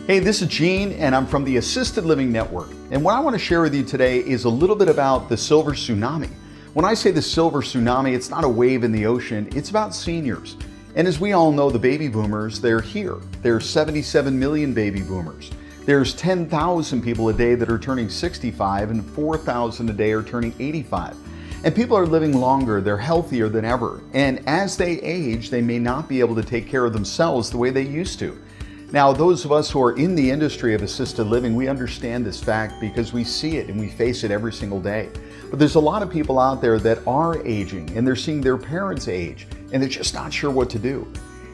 Hey, this is Gene, and I'm from the Assisted Living Network. And what I want to share with you today is a little bit about the Silver Tsunami. When I say the Silver Tsunami, it's not a wave in the ocean, it's about seniors. And as we all know, the baby boomers, they're here. There's 77 million baby boomers. There's 10,000 people a day that are turning 65 and 4,000 a day are turning 85. And people are living longer, they're healthier than ever. And as they age, they may not be able to take care of themselves the way they used to. Now, those of us who are in the industry of assisted living, we understand this fact because we see it and we face it every single day. But there's a lot of people out there that are aging and they're seeing their parents age and they're just not sure what to do.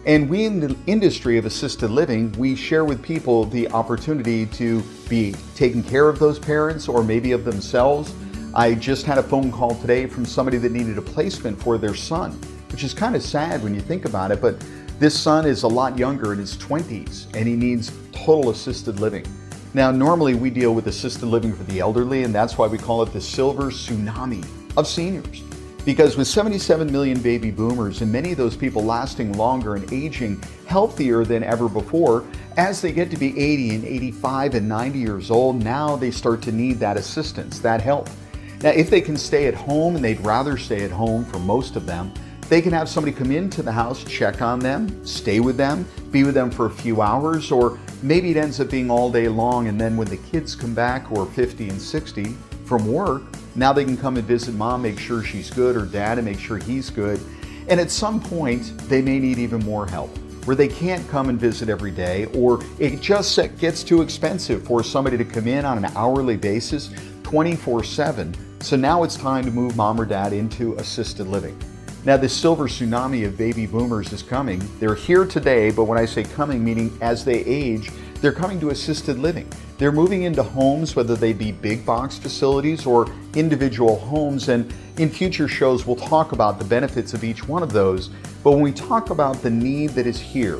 And we in the industry of assisted living, we share with people the opportunity to be taking care of those parents or maybe of themselves. I just had a phone call today from somebody that needed a placement for their son, which is kind of sad when you think about it, but this son is a lot younger, in his 20s, and he needs total assisted living. Now, normally we deal with assisted living for the elderly, and that's why we call it the Silver Tsunami of seniors. Because with 77 million baby boomers and many of those people lasting longer and aging healthier than ever before, as they get to be 80 and 85 and 90 years old, now they start to need that assistance, that help. Now, if they can stay at home, and they'd rather stay at home for most of them, they can have somebody come into the house, check on them, stay with them, be with them for a few hours, or maybe it ends up being all day long, and then when the kids come back who are 50 and 60 from work, now they can come and visit mom, make sure she's good, or dad, and make sure he's good. And at some point, they may need even more help, where they can't come and visit every day, or it just gets too expensive for somebody to come in on an hourly basis, 24/7. So now it's time to move mom or dad into assisted living. Now, this silver tsunami of baby boomers is coming. They're here today, but when I say coming, meaning as they age, they're coming to assisted living. They're moving into homes, whether they be big box facilities or individual homes. And in future shows, we'll talk about the benefits of each one of those. But when we talk about the need that is here,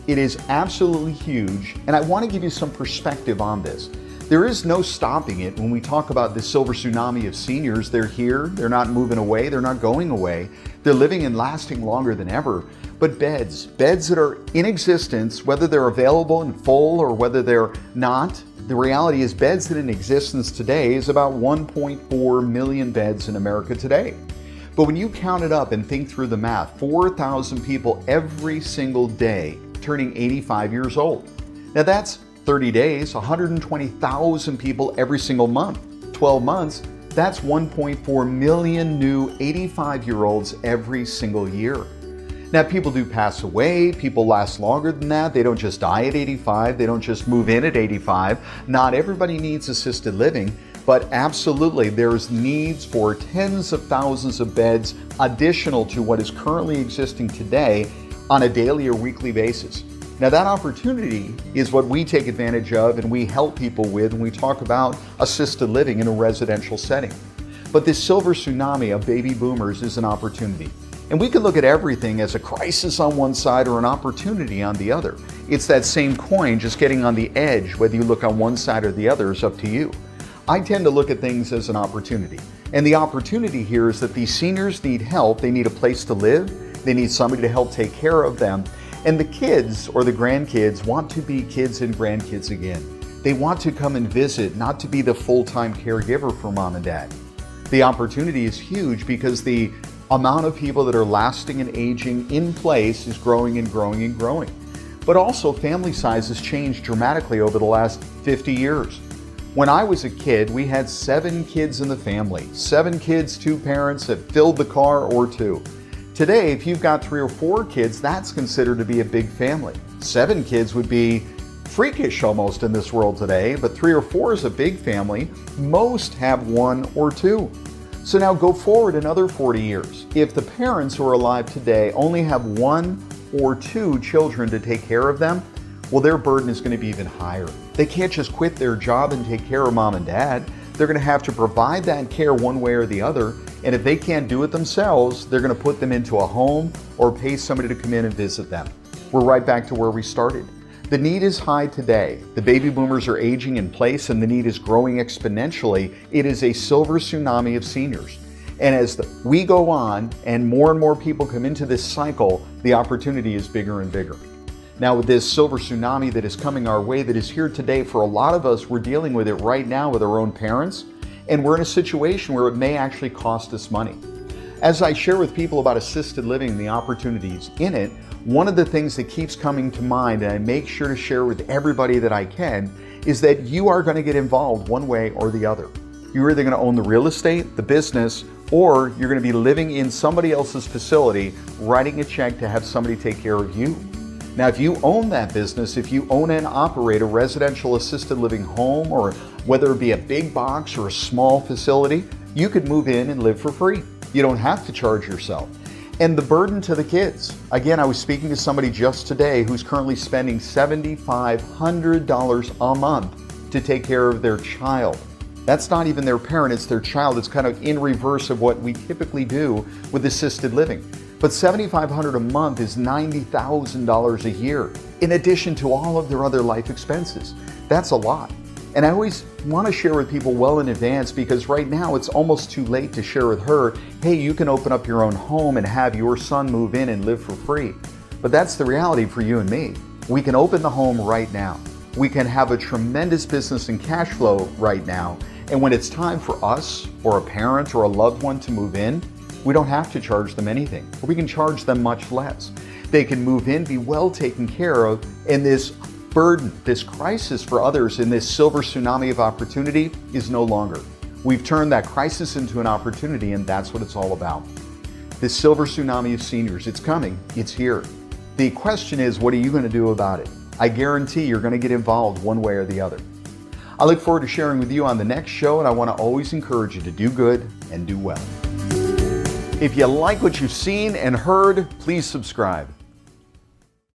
it is absolutely huge. And I want to give you some perspective on this. There is no stopping it when we talk about the silver tsunami of seniors. They're here, they're not moving away, they're not going away. They're living and lasting longer than ever. But beds that are in existence, whether they're available in full or whether they're not, the reality is beds that are in existence today is about 1.4 million beds in America today. But when you count it up and think through the math, 4,000 people every single day turning 85 years old. Now that's 30 days, 120,000 people every single month. 12 months, that's 1.4 million new 85-year-olds every single year. Now, people do pass away, people last longer than that. They don't just die at 85, they don't just move in at 85. Not everybody needs assisted living, but absolutely there's needs for tens of thousands of beds additional to what is currently existing today on a daily or weekly basis. Now, that opportunity is what we take advantage of and we help people with when we talk about assisted living in a residential setting. But this silver tsunami of baby boomers is an opportunity. And we can look at everything as a crisis on one side or an opportunity on the other. It's that same coin, just getting on the edge. Whether you look on one side or the other is up to you. I tend to look at things as an opportunity. And the opportunity here is that these seniors need help. They need a place to live. They need somebody to help take care of them. And the kids or the grandkids want to be kids and grandkids again. They want to come and visit, not to be the full-time caregiver for mom and dad. The opportunity is huge because the amount of people that are lasting and aging in place is growing and growing and growing. But also family size has changed dramatically over the last 50 years. When I was a kid, we had 7 kids in the family. 7 kids, 2 parents that filled the car or 2. Today, if you've got 3 or 4 kids, that's considered to be a big family. 7 kids would be freakish almost in this world today, but 3 or 4 is a big family. Most have 1 or 2. So now go forward another 40 years. If the parents who are alive today only have 1 or 2 children to take care of them, well, their burden is going to be even higher. They can't just quit their job and take care of mom and dad. They're going to have to provide that care one way or the other. And if they can't do it themselves, they're going to put them into a home or pay somebody to come in and visit them. We're right back to where we started. The need is high today. The baby boomers are aging in place and the need is growing exponentially. It is a silver tsunami of seniors. And as we go on and more people come into this cycle, the opportunity is bigger and bigger. Now with this silver tsunami that is coming our way, that is here today, for a lot of us, we're dealing with it right now with our own parents, and we're in a situation where it may actually cost us money. As I share with people about assisted living and the opportunities in it, one of the things that keeps coming to mind, and I make sure to share with everybody that I can, is that you are going to get involved one way or the other. You're either going to own the real estate, the business, or you're going to be living in somebody else's facility, writing a check to have somebody take care of you. Now, if you own that business, if you own and operate a residential assisted living home, or whether it be a big box or a small facility, you could move in and live for free. You don't have to charge yourself. And the burden to the kids. Again, I was speaking to somebody just today who's currently spending $7,500 a month to take care of their child. That's not even their parent, it's their child. It's kind of in reverse of what we typically do with assisted living. But $7,500 a month is $90,000 a year, in addition to all of their other life expenses. That's a lot. And I always want to share with people well in advance, because right now it's almost too late to share with her, hey, you can open up your own home and have your son move in and live for free. But that's the reality for you and me. We can open the home right now. We can have a tremendous business and cash flow right now. And when it's time for us or a parent or a loved one to move in, we don't have to charge them anything. We can charge them much less. They can move in, be well taken care of, and this burden, this crisis for others in this silver tsunami of opportunity is no longer. We've turned that crisis into an opportunity, and that's what it's all about. This silver tsunami of seniors, it's coming, it's here. The question is, what are you going to do about it? I guarantee you're going to get involved one way or the other. I look forward to sharing with you on the next show, and I want to always encourage you to do good and do well. If you like what you've seen and heard, please subscribe.